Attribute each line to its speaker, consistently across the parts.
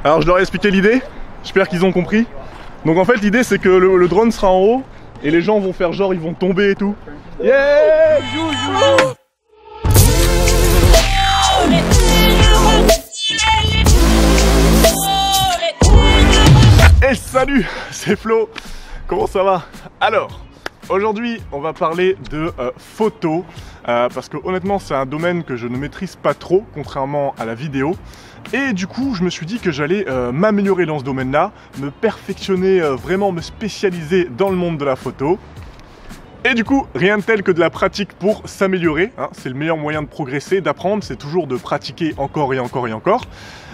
Speaker 1: Alors je leur ai expliqué l'idée, j'espère qu'ils ont compris. Donc en fait l'idée c'est que le drone sera en haut et les gens vont faire genre ils vont tomber et tout. Yeah! Hey salut, c'est Flo, comment ça va? Alors, aujourd'hui on va parler de photo, parce que honnêtement c'est un domaine que je ne maîtrise pas trop, contrairement à la vidéo. Et du coup je me suis dit que j'allais m'améliorer dans ce domaine-là, me perfectionner, vraiment me spécialiser dans le monde de la photo. Et du coup, rien de tel que de la pratique pour s'améliorer, hein. C'est le meilleur moyen de progresser, d'apprendre, c'est toujours de pratiquer encore et encore et encore.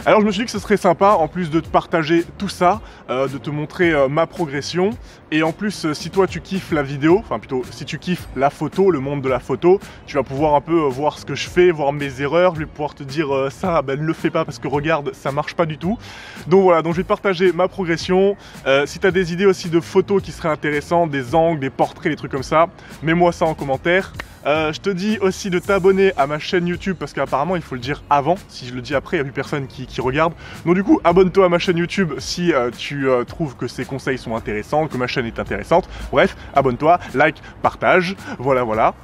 Speaker 1: Alors je me suis dit que ce serait sympa, en plus de te partager tout ça, de te montrer ma progression. Et en plus, si toi tu kiffes la vidéo, enfin plutôt si tu kiffes la photo, le monde de la photo, tu vas pouvoir un peu voir ce que je fais, voir mes erreurs, je vais pouvoir te dire ça, ben ne le fais pas parce que regarde, ça marche pas du tout. Donc voilà, donc je vais te partager ma progression. Si tu as des idées aussi de photos qui seraient intéressantes, des angles, des portraits, des trucs comme ça, mets-moi ça en commentaire. Je te dis aussi de t'abonner à ma chaîne YouTube parce qu'apparemment il faut le dire avant, si je le dis après il n'y a plus personne qui regarde. Donc du coup abonne-toi à ma chaîne YouTube si tu trouves que ces conseils sont intéressants, que ma chaîne est intéressante. Bref, abonne-toi, like, partage, voilà.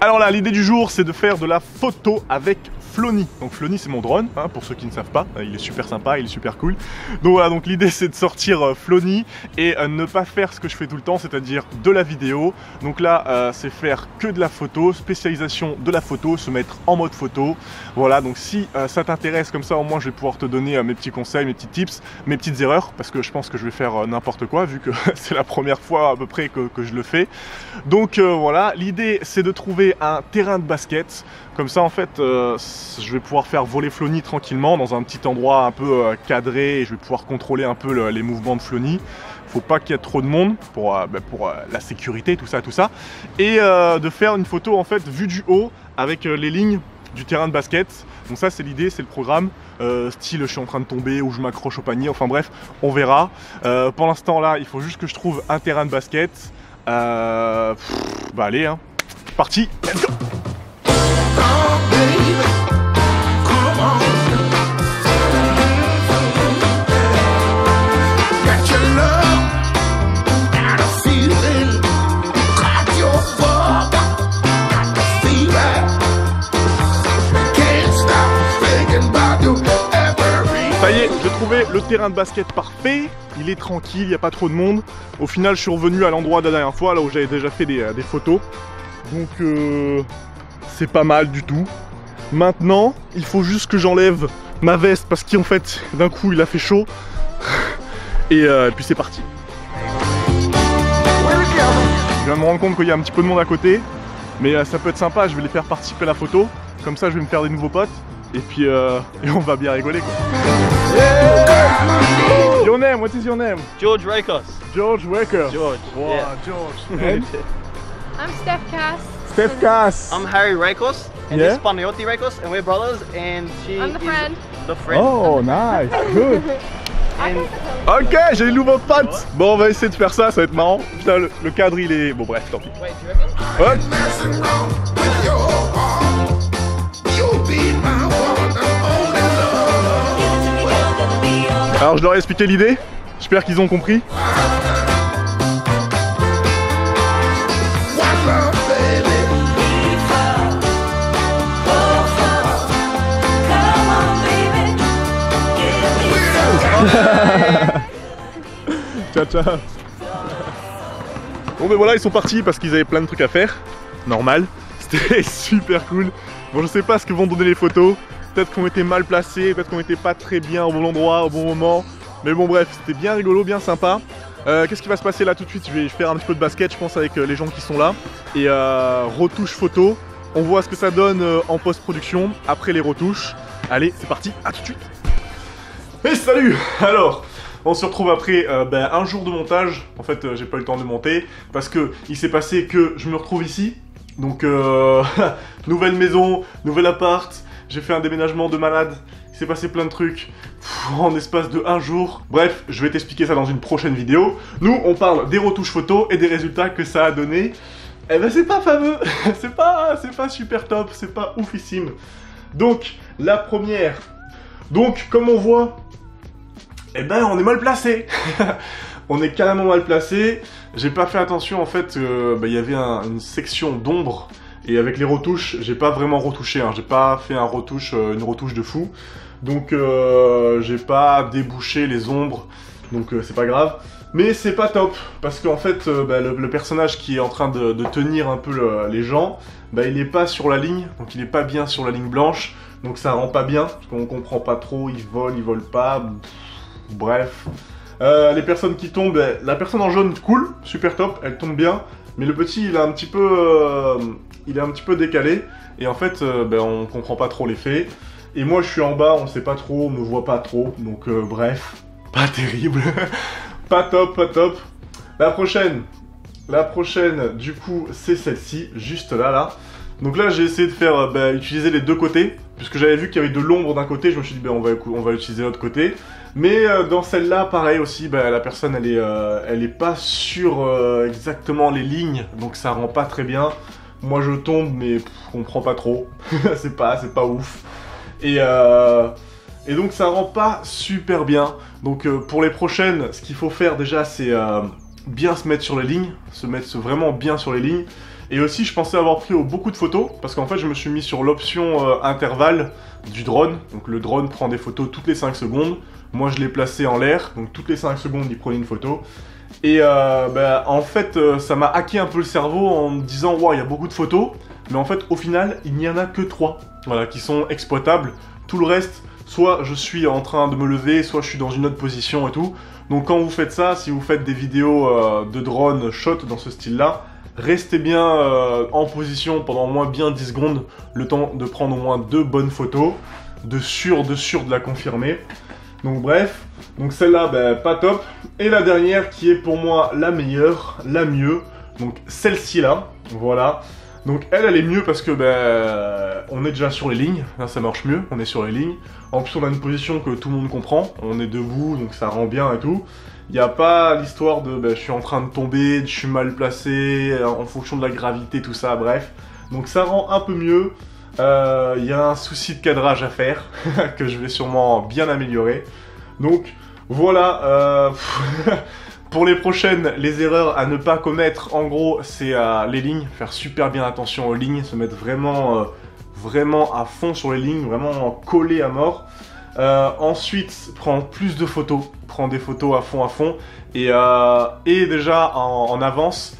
Speaker 1: Alors là, l'idée du jour c'est de faire de la photo avec Flony. Donc Flony c'est mon drone, hein, pour ceux qui ne savent pas, il est super sympa, il est super cool. Donc voilà, donc l'idée c'est de sortir Flony et ne pas faire ce que je fais tout le temps, c'est-à-dire de la vidéo. Donc là c'est faire que de la photo, spécialisation de la photo, se mettre en mode photo. Voilà, donc si ça t'intéresse, comme ça au moins je vais pouvoir te donner mes petits conseils, mes petits tips, mes petites erreurs, parce que je pense que je vais faire n'importe quoi vu que c'est la première fois à peu près que je le fais. Donc voilà, l'idée c'est de trouver un terrain de basket. Comme ça en fait je vais pouvoir faire voler Flony tranquillement dans un petit endroit un peu cadré et je vais pouvoir contrôler un peu les mouvements de Flony. Faut pas qu'il y ait trop de monde pour la sécurité, tout ça. Et de faire une photo en fait vue du haut avec les lignes du terrain de basket. Donc ça c'est l'idée, c'est le programme. Style je suis en train de tomber ou je m'accroche au panier, enfin bref, on verra. Pour l'instant là, il faut juste que je trouve un terrain de basket. Bah allez, hein. Parti, let's go! Ça y est, j'ai trouvé le terrain de basket parfait, il est tranquille, il n'y a pas trop de monde. Au final, je suis revenu à l'endroit de la dernière fois, là où j'avais déjà fait des photos. Donc c'est pas mal du tout. Maintenant, il faut juste que j'enlève ma veste parce qu'en fait, d'un coup, il a fait chaud. Et puis c'est parti. Je viens de me rendre compte qu'il y a un petit peu de monde à côté. Mais ça peut être sympa, je vais les faire participer à la photo. Comme ça, je vais me faire des nouveaux potes. Et puis, et on va bien rigoler quoi. Yeah! Your name, what is your name?
Speaker 2: George Rakos.
Speaker 1: George Rakos.
Speaker 2: George.
Speaker 1: Wow,
Speaker 2: Yeah.
Speaker 1: George. And?
Speaker 3: I'm Steph Cass.
Speaker 1: Steph Cass.
Speaker 2: I'm Harry Rakos, and
Speaker 1: Yeah?
Speaker 2: this is Panayoti Rakos, and we're brothers, and she
Speaker 3: I'm the
Speaker 2: is
Speaker 3: friend.
Speaker 2: the friend.
Speaker 1: Oh, nice, good.
Speaker 2: And
Speaker 1: Ok, j'ai des nouveaux potes. Bon, on va essayer de faire ça, ça va être marrant. Putain, le cadre il est... Bon bref, tant pis.
Speaker 2: wait, do you reckon?
Speaker 1: Hop. Alors je leur ai expliqué l'idée, j'espère qu'ils ont compris. Ciao ciao. Bon ben voilà, ils sont partis parce qu'ils avaient plein de trucs à faire. Normal, c'était super cool. Bon je sais pas ce que vont donner les photos. Peut-être qu'on était mal placés, peut-être qu'on était pas très bien au bon endroit, au bon moment. Mais bon bref, c'était bien rigolo, bien sympa. Qu'est-ce qui va se passer là tout de suite? Je vais faire un petit peu de basket je pense avec les gens qui sont là. Et retouche photo. On voit ce que ça donne en post-production après les retouches. Allez, c'est parti, à tout de suite. Et salut! Alors, on se retrouve après un jour de montage. En fait, j'ai pas eu le temps de monter parce que il s'est passé que je me retrouve ici. Donc, nouvelle maison, nouvel appart. J'ai fait un déménagement de malade. Il s'est passé plein de trucs en espace de un jour. Bref, je vais t'expliquer ça dans une prochaine vidéo. Nous, on parle des retouches photos et des résultats que ça a donné. Eh ben, c'est pas fameux. c'est pas super top. C'est pas oufissime. Donc, la première. Donc, comme on voit, eh ben on est mal placé. On est carrément mal placé. J'ai pas fait attention en fait, il y avait une section d'ombre. Et avec les retouches, j'ai pas vraiment retouché, hein. J'ai pas fait une retouche de fou. Donc j'ai pas débouché les ombres, donc c'est pas grave. Mais c'est pas top, parce qu'en fait, le personnage qui est en train de tenir un peu les gens, il est pas sur la ligne, donc il est pas bien sur la ligne blanche. Donc ça rend pas bien, parce qu'on comprend pas trop, ils volent pas, bref. Les personnes qui tombent, la personne en jaune, cool, super top, elle tombe bien. Mais le petit, il est un petit peu décalé, et en fait, on comprend pas trop l'effet. Et moi, je suis en bas, on sait pas trop, on me voit pas trop, donc bref, pas terrible. Pas top, pas top. La prochaine, du coup, c'est celle-ci, juste là. Donc là, j'ai essayé de faire, utiliser les deux côtés, puisque j'avais vu qu'il y avait de l'ombre d'un côté, je me suis dit, on va utiliser l'autre côté. Mais dans celle-là, pareil aussi, la personne, elle est pas sur exactement les lignes, donc ça rend pas très bien. Moi, je tombe, mais je comprends pas trop. c'est pas ouf. Et donc, ça rend pas super bien. Donc, pour les prochaines, ce qu'il faut faire déjà, c'est bien se mettre sur les lignes, se mettre vraiment bien sur les lignes. Et aussi, je pensais avoir pris beaucoup de photos, parce qu'en fait, je me suis mis sur l'option intervalle du drone. Donc, le drone prend des photos toutes les 5 secondes. Moi, je l'ai placé en l'air, donc toutes les 5 secondes, il prenait une photo. Et en fait, ça m'a hacké un peu le cerveau en me disant, wow, il y a beaucoup de photos. Mais en fait, au final, il n'y en a que 3, voilà, qui sont exploitables. Tout le reste, soit je suis en train de me lever, soit je suis dans une autre position et tout. Donc quand vous faites ça, si vous faites des vidéos de drone shot dans ce style-là, restez bien en position pendant au moins bien 10 secondes, le temps de prendre au moins 2 bonnes photos, de sûr de la confirmer. Donc bref, donc celle-là, pas top. Et la dernière qui est pour moi la meilleure, la mieux, donc celle-ci là, voilà. Donc elle est mieux parce que on est déjà sur les lignes, là ça marche mieux, on est sur les lignes. En plus on a une position que tout le monde comprend, on est debout donc ça rend bien et tout. Il n'y a pas l'histoire de je suis en train de tomber, je suis mal placé, en fonction de la gravité, tout ça, bref. Donc ça rend un peu mieux. Il y a un souci de cadrage à faire, que je vais sûrement bien améliorer. Donc voilà, pour les prochaines, les erreurs à ne pas commettre, en gros, c'est les lignes, faire super bien attention aux lignes, se mettre vraiment à fond sur les lignes, vraiment collé à mort. Ensuite, prendre plus de photos, prendre des photos à fond, et déjà en avance,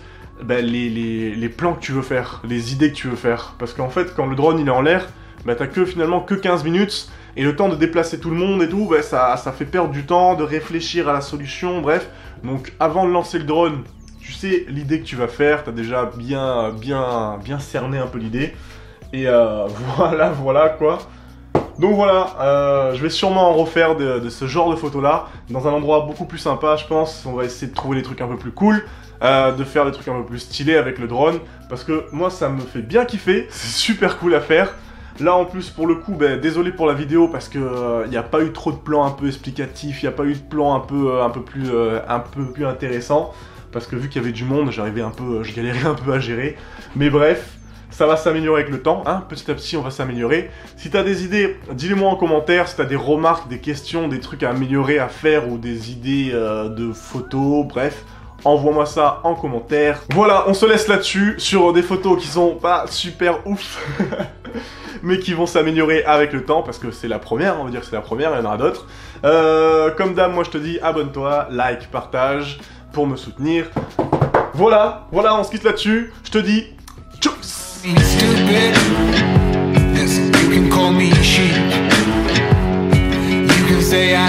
Speaker 1: les plans que tu veux faire, les idées que tu veux faire. Parce qu'en fait, quand le drone il est en l'air, t'as finalement que 15 minutes, et le temps de déplacer tout le monde et tout, ça fait perdre du temps, de réfléchir à la solution, bref. Donc avant de lancer le drone, tu sais l'idée que tu vas faire, t'as déjà bien cerné un peu l'idée. Et voilà quoi. Donc voilà, je vais sûrement en refaire de ce genre de photos là, dans un endroit beaucoup plus sympa je pense. On va essayer de trouver des trucs un peu plus cool, de faire des trucs un peu plus stylés avec le drone. Parce que moi ça me fait bien kiffer, c'est super cool à faire. Là en plus pour le coup, désolé pour la vidéo parce que il n'y a pas eu trop de plans un peu explicatifs, il n'y a pas eu de plans un peu plus intéressants. Parce que vu qu'il y avait du monde, je galérais un peu à gérer. Mais bref, ça va s'améliorer avec le temps, hein, petit à petit on va s'améliorer. Si t'as des idées, dis-les-moi en commentaire, si t'as des remarques, des questions, des trucs à améliorer, à faire, ou des idées de photos, bref, envoie-moi ça en commentaire. Voilà, on se laisse là-dessus, sur des photos qui sont pas super ouf, mais qui vont s'améliorer avec le temps, parce que c'est la première, on va dire que c'est la première, il y en aura d'autres. Comme d'hab, moi je te dis, abonne-toi, like, partage, pour me soutenir. Voilà, on se quitte là-dessus, je te dis, tchuss! Stupid. Yes, you can call me sheep. You can say I